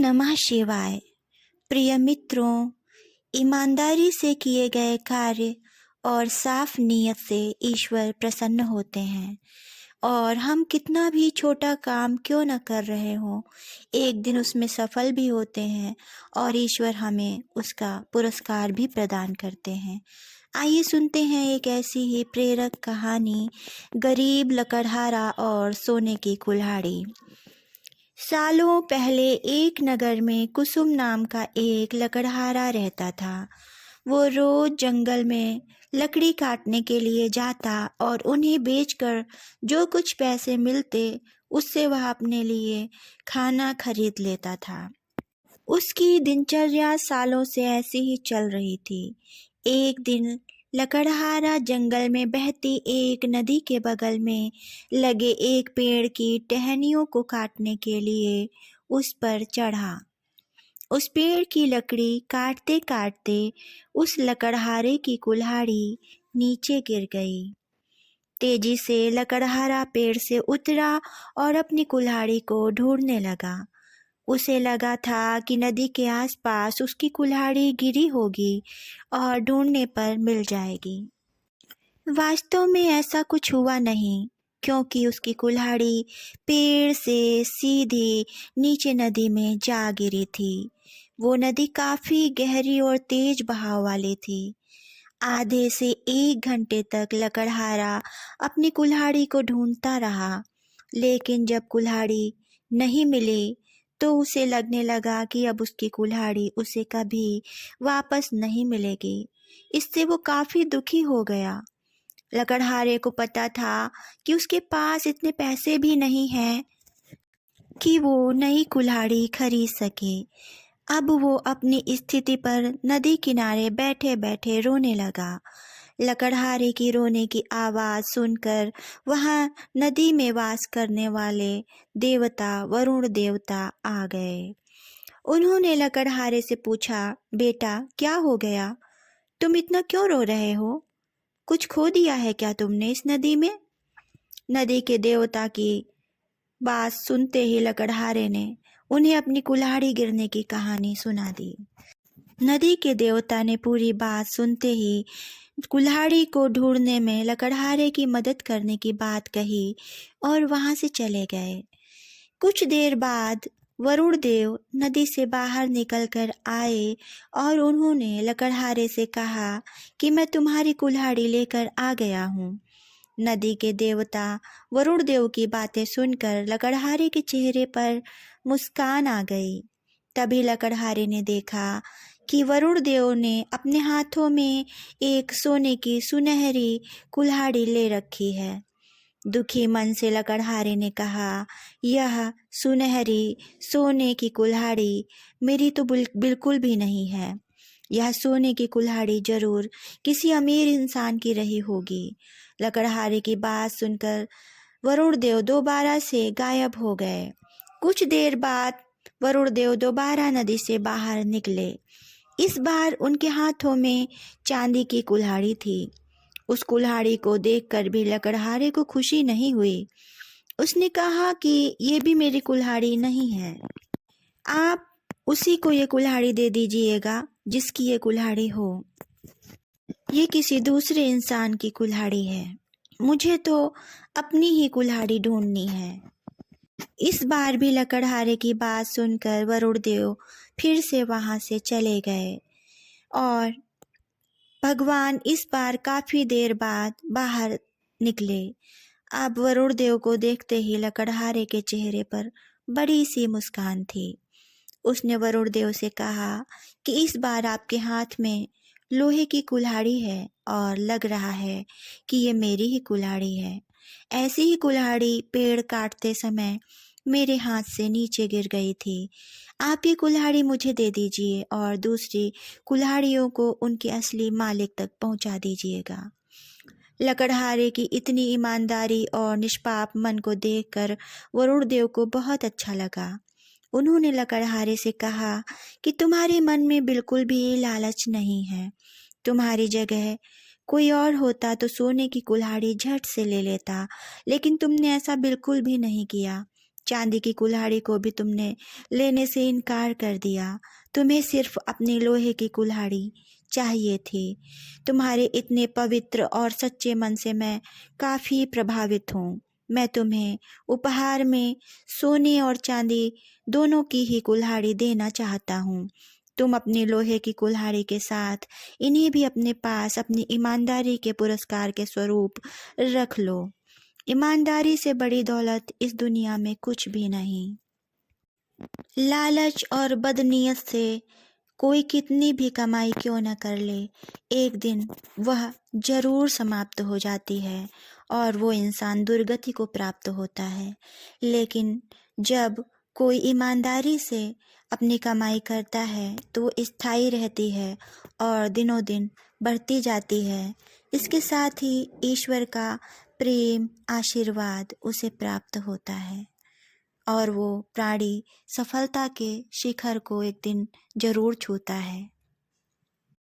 नमः शिवाय। प्रिय मित्रों, ईमानदारी से किए गए कार्य और साफ नीयत से ईश्वर प्रसन्न होते हैं। और हम कितना भी छोटा काम क्यों न कर रहे हों, एक दिन उसमें सफल भी होते हैं और ईश्वर हमें उसका पुरस्कार भी प्रदान करते हैं। आइए सुनते हैं एक ऐसी ही प्रेरक कहानी, गरीब लकड़हारा और सोने की कुल्हाड़ी। सालों पहले एक नगर में कुसुम नाम का एक लकड़हारा रहता था। वो रोज जंगल में लकड़ी काटने के लिए जाता और उन्हें बेचकर जो कुछ पैसे मिलते उससे वह अपने लिए खाना खरीद लेता था। उसकी दिनचर्या सालों से ऐसी ही चल रही थी। एक दिन लकड़हारा जंगल में बहती एक नदी के बगल में लगे एक पेड़ की टहनियों को काटने के लिए उस पर चढ़ा। उस पेड़ की लकड़ी काटते काटते उस लकड़हारे की कुल्हाड़ी नीचे गिर गई। तेजी से लकड़हारा पेड़ से उतरा और अपनी कुल्हाड़ी को ढूंढने लगा। उसे लगा था कि नदी के आसपास उसकी कुल्हाड़ी गिरी होगी और ढूंढने पर मिल जाएगी। वास्तव में ऐसा कुछ हुआ नहीं, क्योंकि उसकी कुल्हाड़ी पेड़ से सीधे नीचे नदी में जा गिरी थी। वो नदी काफी गहरी और तेज बहाव वाली थी। आधे से 1 घंटे तक लकड़हारा अपनी कुल्हाड़ी को ढूंढता रहा, लेकिन जब कुल्हाड़ी नहीं मिली तो उसे लगने लगा कि अब उसकी कुल्हाड़ी उसे कभी वापस नहीं मिलेगी। इससे वो काफी दुखी हो गया। लकड़हारे को पता था कि उसके पास इतने पैसे भी नहीं हैं कि वो नई कुल्हाड़ी खरीद सके। अब वो अपनी स्थिति पर नदी किनारे बैठे बैठे रोने लगा। लकड़हारे की रोने की आवाज़ सुनकर वहाँ नदी में वास करने वाले देवता वरुण देवता आ गए। उन्होंने लकड़हारे से पूछा, बेटा क्या हो गया? तुम इतना क्यों रो रहे हो? कुछ खो दिया है क्या तुमने इस नदी में? नदी के देवता की बात सुनते ही लकड़हारे ने उन्हें अपनी कुल्हाड़ी गिरने की कहानी सुना दी। नदी के देवता ने पूरी बात सुनते ही कुल्हाड़ी को ढूंढने में लकड़हारे की मदद करने की बात कही और वहां से चले गए। कुछ देर बाद वरुण देव नदी से बाहर निकलकर आए और उन्होंने लकड़हारे से कहा कि मैं तुम्हारी कुल्हाड़ी लेकर आ गया हूँ। नदी के देवता वरुण देव की बातें सुनकर लकड़हारे के चेहरे पर मुस्कान आ गई। तभी लकड़हारे ने देखा कि वरुण देव ने अपने हाथों में एक सोने की सुनहरी कुल्हाड़ी ले रखी है। दुखी मन से लकड़हारे ने कहा, यह सुनहरी सोने की कुल्हाड़ी मेरी तो बिल्कुल भी नहीं है। यह सोने की कुल्हाड़ी जरूर किसी अमीर इंसान की रही होगी। लकड़हारे की बात सुनकर वरुण देव दोबारा से गायब हो गए। कुछ देर बाद वरुण देव दोबारा नदी से बाहर निकले। इस बार उनके हाथों में चांदी की कुल्हाड़ी थी। उस कुल्हाड़ी को देखकर भी लकड़हारे को खुशी नहीं हुई। उसने कहा कि ये भी मेरी कुल्हाड़ी नहीं है। आप उसी को ये कुल्हाड़ी दे दीजिएगा जिसकी ये कुल्हाड़ी हो। ये किसी दूसरे इंसान की कुल्हाड़ी है। मुझे तो अपनी ही कुल्हाड़ी ढूंढनी है। इस बार भी लकड़हारे की बात सुनकर वरुण देव फिर से वहां से चले गए और भगवान इस बार काफी देर बाद बाहर निकले। अब वरुण देव को देखते ही लकड़हारे के चेहरे पर बड़ी सी मुस्कान थी। उसने वरुण देव से कहा कि इस बार आपके हाथ में लोहे की कुल्हाड़ी है और लग रहा है कि ये मेरी ही कुल्हाड़ी है। ऐसी ही कुल्हाड़ी पेड़ काटते समय मेरे हाथ से नीचे गिर गई थी। आप ये कुल्हाड़ी मुझे दे दीजिए और दूसरी कुल्हाड़ियों को उनके असली मालिक तक पहुंचा दीजिएगा। लकड़हारे की इतनी ईमानदारी और निष्पाप मन को देखकर वरुण देव को बहुत अच्छा लगा। उन्होंने लकड़हारे से कहा कि तुम्हारे मन में बिल्कुल भी लालच नहीं है। तुम्हारी जगह कोई और होता तो सोने की कुल्हाड़ी झट से ले लेता, लेकिन तुमने ऐसा बिल्कुल भी नहीं किया। चांदी की कुल्हाड़ी को भी तुमने लेने से इनकार कर दिया। तुम्हें सिर्फ अपनी लोहे की कुल्हाड़ी चाहिए थी। तुम्हारे इतने पवित्र और सच्चे मन से मैं काफ़ी प्रभावित हूँ। मैं तुम्हें उपहार में सोने और चांदी दोनों की ही कुल्हाड़ी देना चाहता हूँ। तुम अपनी लोहे की कुल्हाड़ी के साथ इन्हें भी अपने पास अपनी ईमानदारी के पुरस्कार के स्वरूप रख लो। ईमानदारी से बड़ी दौलत इस दुनिया में कुछ भी नहीं। लालच और बदनीयत से कोई कितनी भी कमाई क्यों न कर ले, एक दिन वह जरूर समाप्त हो जाती है और वो इंसान दुर्गति को प्राप्त होता है। लेकिन जब कोई ईमानदारी से अपनी कमाई करता है तो वो स्थायी रहती है और दिनों दिन बढ़ती जाती है। इसके साथ ही ईश्वर का प्रेम आशीर्वाद उसे प्राप्त होता है और वो प्राणी सफलता के शिखर को एक दिन जरूर छूता है।